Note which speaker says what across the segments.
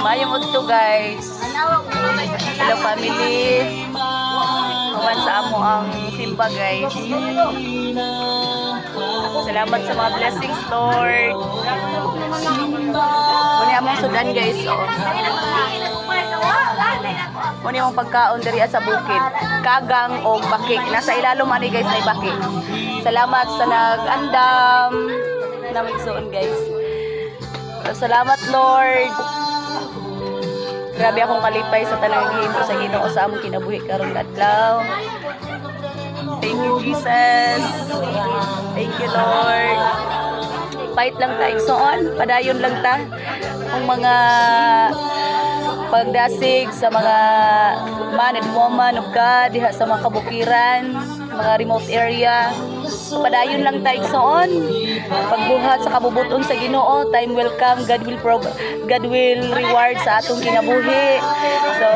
Speaker 1: Mayong udto guys. Hello family. Kuman sa amo ang simba guys. Salamat sa mga blessings Lord. Muna among sudan guys. Oh. Muna yung pagkaon diri sa bukid. Kagang o baki. Nasa ilalom ani guys ay baki. Salamat sa nag-andam. Namigsoon guys. Salamat Lord. Grabe akong kalipay sa tanang gihimo sa Ginoo sa among kinabuhi karong adlaw. Thank you Jesus. Thank you Lord. Fight lang ta igsoon, padayon lang ta ang mga pagdasig sa mga man and woman of God diha sa mga kabukiran, mga remote area. Padayon lang ta igsoon. Pagbuhat sa kabubuton sa Ginoo, time will come, God will reward sa atong kinabuhi. So,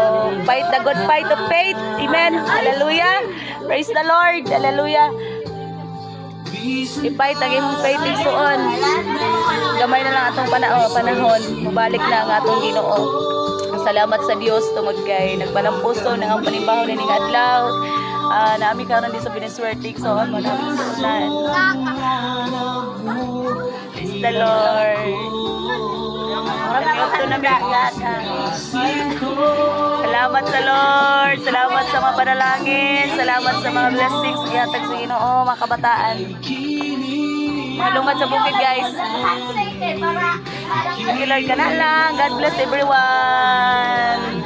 Speaker 1: fight the good fight of faith. Amen. Hallelujah. Praise the Lord. Hallelujah. I-fight ang imong faith igsoon. Gamay na lang atong panahon. Mabalik na ang atong Ginoo. Salamat sa Dios tungod kay nagpanampuso nang ang panimbaho ni ning adlaw. Naami karon di sa biniswerte so manaming sunan. Praise the Lord. Ito na bigat. Salamat sa Lord. Salamat sa mga panalangin. Salamat sa mga blessings ihatag sa Ginoo mga kabataan. Malungad sa bukid guys. Thank you Lord ka na lang. God bless everyone.